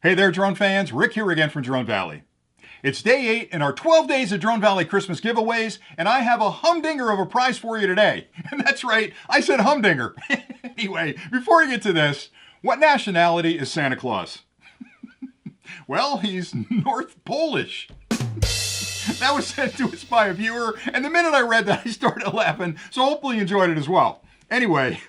Hey there, drone fans. Rick here again from Drone Valley. It's day 8 in our 12 days of Drone Valley Christmas giveaways, and I have a humdinger of a prize for you today. And that's right, I said humdinger. Anyway, before we get to this, what nationality is Santa Claus? Well, he's North Polish. That was sent to us by a viewer, and the minute I read that, I started laughing, so hopefully you enjoyed it as well. Anyway,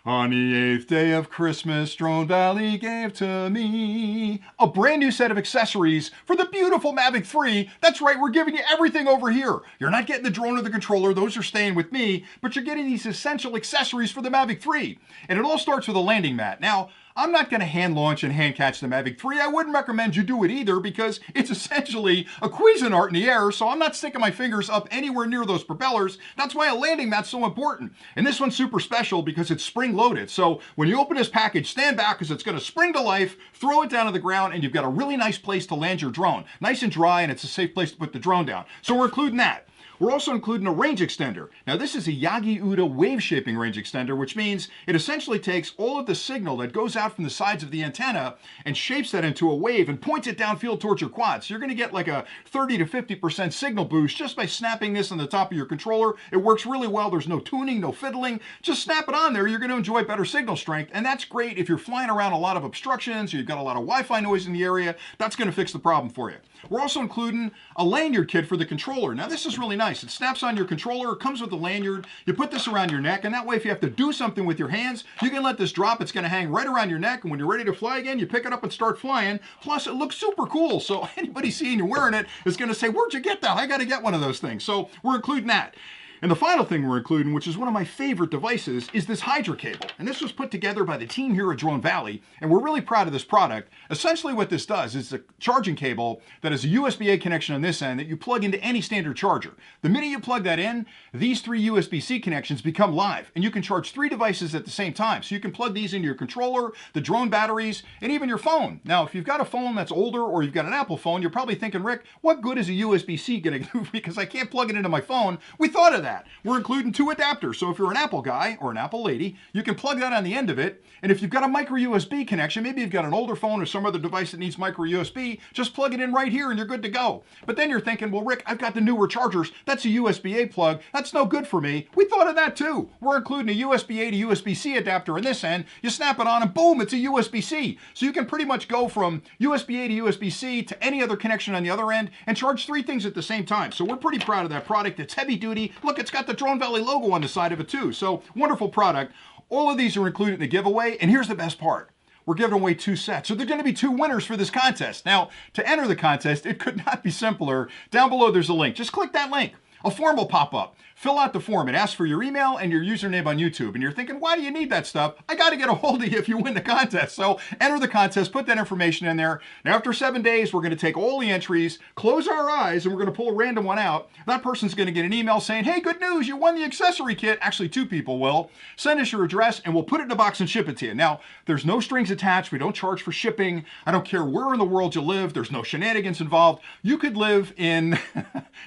on the 8th day of Christmas, Drone Valley gave to me a brand new set of accessories for the beautiful Mavic 3. That's right, we're giving you everything over here. You're not getting the drone or the controller, those are staying with me, but you're getting these essential accessories for the Mavic 3. And it all starts with a landing mat. Now, I'm not going to hand launch and hand catch the Mavic 3. I wouldn't recommend you do it either because it's essentially a Cuisinart in the air, so I'm not sticking my fingers up anywhere near those propellers. That's why a landing mat's so important. And this one's super special because it's spring-loaded. So when you open this package, stand back because it's going to spring to life, throw it down to the ground, and you've got a really nice place to land your drone. Nice and dry, and it's a safe place to put the drone down. So we're including that. We're also including a range extender. Now this is a Yagi-Uda wave shaping range extender, which means it essentially takes all of the signal that goes out from the sides of the antenna and shapes that into a wave and points it downfield towards your quad. So you're gonna get like a 30 to 50% signal boost just by snapping this on the top of your controller. It works really well. There's no tuning, no fiddling. Just snap it on there. You're gonna enjoy better signal strength. And that's great if you're flying around a lot of obstructions, or you've got a lot of Wi-Fi noise in the area. That's gonna fix the problem for you. We're also including a lanyard kit for the controller. Now this is really nice. It snaps on your controller, it comes with a lanyard. You put this around your neck, and that way if you have to do something with your hands, you can let this drop. It's gonna hang right around your neck, and when you're ready to fly again, you pick it up and start flying. Plus it looks super cool, so anybody seeing you wearing it is gonna say, where'd you get that? I gotta get one of those things. So we're including that. And the final thing we're including, which is one of my favorite devices, is this Hydra Cable. And this was put together by the team here at Drone Valley, and we're really proud of this product. Essentially what this does is a charging cable that has a USB-A connection on this end that you plug into any standard charger. The minute you plug that in, these 3 USB-C connections become live, and you can charge 3 devices at the same time. So you can plug these into your controller, the drone batteries, and even your phone. Now, if you've got a phone that's older or you've got an Apple phone, you're probably thinking, Rick, what good is a USB-C gonna do because I can't plug it into my phone? We thought of that. We're including 2 adapters, so if you're an Apple guy or an Apple lady, you can plug that on the end of it, and if you've got a micro USB connection, maybe you've got an older phone or some other device that needs micro USB, just plug it in right here and you're good to go. But then you're thinking, well, Rick, I've got the newer chargers, that's a USB-A plug, that's no good for me. We thought of that too. We're including a USB-A to USB-C adapter on this end, you snap it on and boom, it's a USB-C. So you can pretty much go from USB-A to USB-C to any other connection on the other end and charge 3 things at the same time. So we're pretty proud of that product. It's heavy duty. Look, it's got the Drone Valley logo on the side of it too. So wonderful product. All of these are included in the giveaway, and here's the best part. We're giving away 2 sets. So there're going to be 2 winners for this contest. Now, to enter the contest, it could not be simpler. Down below there's a link. Just click that link. A form will pop up. Fill out the form. It asks for your email and your username on YouTube. And you're thinking, why do you need that stuff? I got to get a hold of you if you win the contest. So enter the contest, put that information in there. Now, after 7 days, we're going to take all the entries, close our eyes, and we're going to pull a random one out. That person's going to get an email saying, hey, good news, you won the accessory kit. Actually, 2 people will. Send us your address, and we'll put it in a box and ship it to you. Now, there's no strings attached. We don't charge for shipping. I don't care where in the world you live. There's no shenanigans involved. You could live in,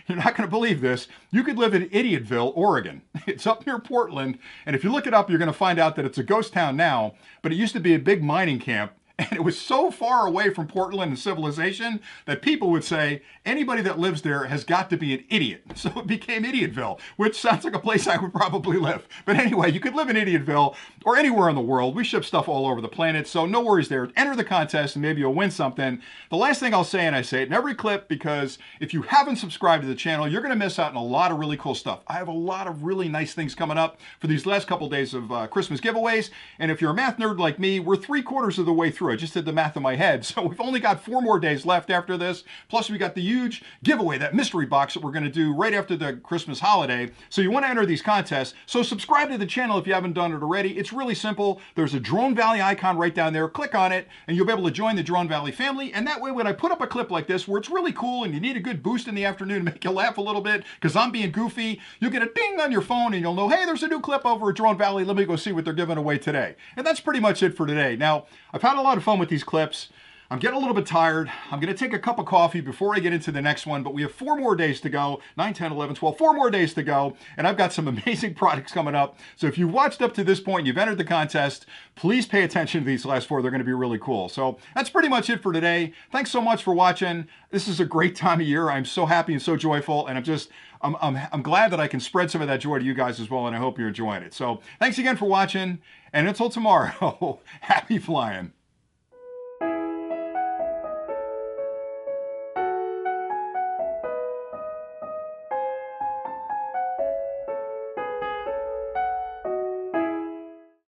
you're not going to believe this, you could live in Idiotville, Oregon. It's up near Portland, and if you look it up, you're going to find out that it's a ghost town now, but it used to be a big mining camp, and it was so far away from Portland and civilization that people would say anybody that lives there has got to be an idiot. So it became Idiotville, which sounds like a place I would probably live. But anyway, you could live in Idiotville or anywhere in the world. We ship stuff all over the planet, so no worries there. Enter the contest and maybe you'll win something. The last thing I'll say, and I say it in every clip, because if you haven't subscribed to the channel, you're going to miss out on a lot of really cool stuff. I have a lot of really nice things coming up for these last couple days of Christmas giveaways. And if you're a math nerd like me, we're 3/4 of the way through. I just did the math in my head. So we've only got 4 more days left after this. Plus we got the huge giveaway, that mystery box that we're going to do right after the Christmas holiday. So you want to enter these contests. So subscribe to the channel if you haven't done it already. It's really simple. There's a Drone Valley icon right down there. Click on it and you'll be able to join the Drone Valley family. And that way when I put up a clip like this where it's really cool and you need a good boost in the afternoon to make you laugh a little bit because I'm being goofy, you'll get a ding on your phone and you'll know, hey, there's a new clip over at Drone Valley. Let me go see what they're giving away today. And that's pretty much it for today. Now, I've had a lot of fun with these clips. I'm getting a little bit tired. I'm going to take a cup of coffee before I get into the next one, but we have 4 more days to go. 9, 10, 11, 12, 4 more days to go. And I've got some amazing products coming up. So if you've watched up to this point, you've entered the contest, please pay attention to these last 4. They're going to be really cool. So that's pretty much it for today. Thanks so much for watching. This is a great time of year. I'm so happy and so joyful. And I'm glad that I can spread some of that joy to you guys as well. And I hope you're enjoying it. So thanks again for watching. And until tomorrow, happy flying.